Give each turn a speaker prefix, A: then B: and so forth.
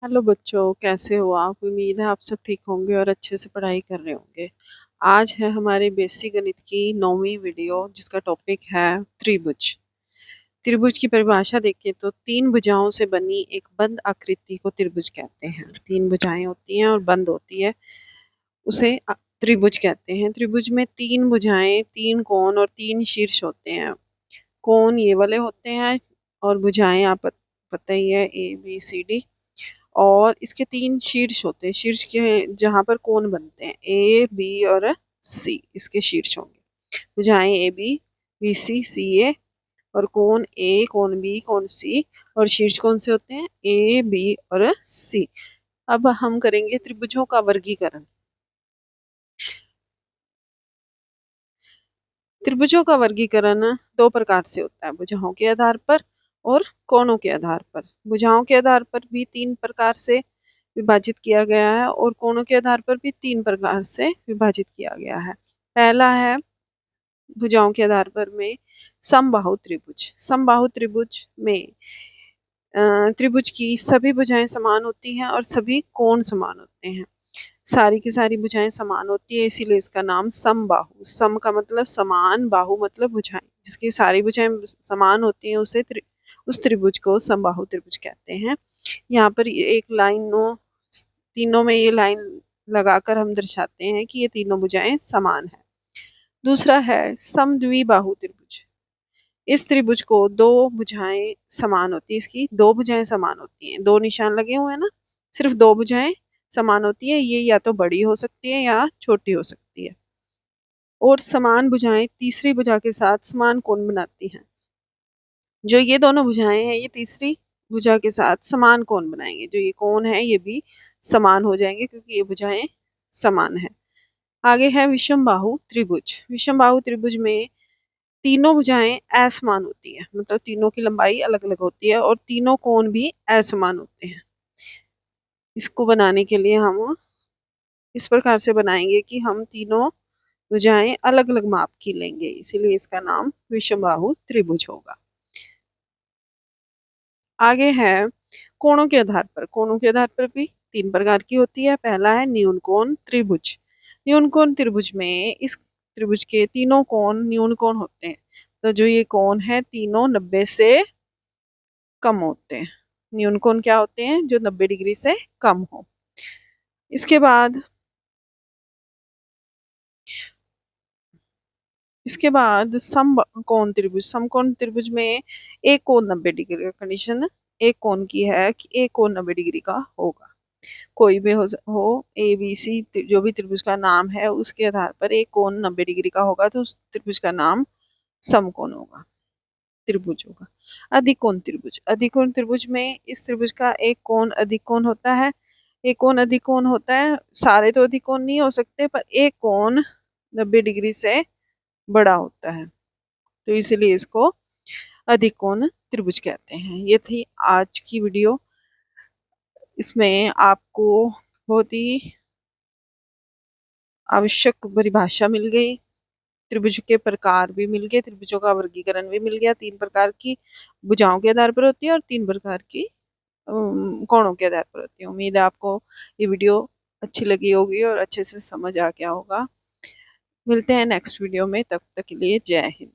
A: Hello बच्चों, कैसे हो आप? उम्मीद है आप सब ठीक होंगे और अच्छे से पढ़ाई कर रहे होंगे। आज है हमारे बेसिक गणित की 9वीं वीडियो, जिसका टॉपिक है त्रिभुज। त्रिभुज की परिभाषा देखें तो तीन भुजाओं से बनी एक बंद आकृति को त्रिभुज कहते हैं। तीन भुजाएं होती हैं और बंद होती है, उसे त्रिभुज कहते हैं। त्रिभुज में तीन भुजाएं, तीन कोण और तीन शीर्ष होते हैं। कोण ये वाले होते हैं और भुजाएं आप पता ही है, ए बी सी डी। और इसके तीन शीर्ष होते हैं। शीर्ष के जहाँ पर कोण बनते हैं, ए बी और सी, इसके शीर्ष होंगे। भुजाएं ए बी, बी सी, सी ए, और कोण ए, कोण बी, कोण सी, और शीर्ष कौन से होते हैं? ए बी और सी। अब हम करेंगे त्रिभुजों का वर्गीकरण। त्रिभुजों का वर्गीकरण दो प्रकार से होता है, भुजाओं के आधार पर और कोणों के आधार पर। भुजाओं के आधार पर भी तीन प्रकार से विभाजित किया गया है और कोणों के आधार पर भी तीन प्रकार से विभाजित किया गया है। पहला है भुजाओं के आधार पर में समबाहु त्रिभुज। समबाहु त्रिभुज में त्रिभुज की सभी भुजाएं समान होती हैं और सभी कोण समान होते हैं। सारी की सारी भुजाएं समान होती है, इसीलिए इसका नाम समबाहु। सम का मतलब समान, बाहु मतलब भुजाएं। जिसकी सारी भुजाएं समान होती हैं उसे उस त्रिभुज को समबाहु त्रिभुज कहते हैं। यहाँ पर एक लाइन तीनों में ये लाइन लगाकर हम दर्शाते हैं कि ये तीनों भुजाएं समान है। दूसरा है समद्विबाहु त्रिभुज। इस त्रिभुज को दो भुजाएं समान होती है, इसकी दो भुजाएं समान होती हैं। दो निशान लगे हुए हैं ना, सिर्फ दो भुजाएं समान होती है। ये या तो बड़ी हो सकती है या छोटी हो सकती है। और समान भुजाएं तीसरी भुजा के साथ समान कोण बनाती हैं। जो ये दोनों भुजाएं हैं, ये तीसरी भुजा के साथ समान कोण बनाएंगे। जो ये कोण है ये भी समान हो जाएंगे क्योंकि ये भुजाएं समान है। आगे है विषमबाहु त्रिभुज। विषमबाहु त्रिभुज में तीनों भुजाएं असमान होती है, मतलब तीनों की लंबाई अलग अलग होती है और तीनों कोण भी असमान होते हैं। इसको बनाने के लिए हम इस प्रकार से बनाएंगे कि हम तीनों भुजाएं अलग अलग माप की लेंगे, इसीलिए इसका नाम विषमबाहु त्रिभुज होगा। आगे है कोणों के आधार पर। कोणों के आधार पर भी तीन प्रकार की होती है। पहला है न्यून कोण त्रिभुज। न्यून कोण त्रिभुज में इस त्रिभुज के तीनों कोण न्यून कोण होते हैं। तो जो ये कोण है तीनों 90 से कम होते हैं। न्यून कोण क्या होते हैं? जो 90 डिग्री से कम हो। इसके बाद समकोण त्रिभुज। समकोण त्रिभुज में एक कोण 90 डिग्री का कंडीशन एक कोण की है कि एक कोण 90 डिग्री का होगा। कोई भी हो ए बी सी, जो भी त्रिभुज का नाम है उसके आधार पर एक कोण 90 डिग्री का होगा तो उस त्रिभुज का नाम समकोण होगा, त्रिभुज होगा। अधिकोण त्रिभुज। अधिकोण त्रिभुज में इस त्रिभुज का एक कोण अधिक कोण होता है। एक कोण अधिक कोण होता है, सारे तो अधिक कोण नहीं हो सकते, पर एक कोण 90 डिग्री से बड़ा होता है, तो इसलिए इसको अधिक कोण त्रिभुज कहते हैं। ये थी आज की वीडियो। इसमें आपको बहुत ही आवश्यक परिभाषा मिल गई, त्रिभुज के प्रकार भी मिल गए, त्रिभुजों का वर्गीकरण भी मिल गया। तीन प्रकार की भुजाओं के आधार पर होती है और तीन प्रकार की कोणों के आधार पर होती है। उम्मीद है आपको ये वीडियो अच्छी लगी होगी और अच्छे से समझ आ गया होगा। मिलते हैं नेक्स्ट वीडियो में, तब तक के लिए जय हिंद।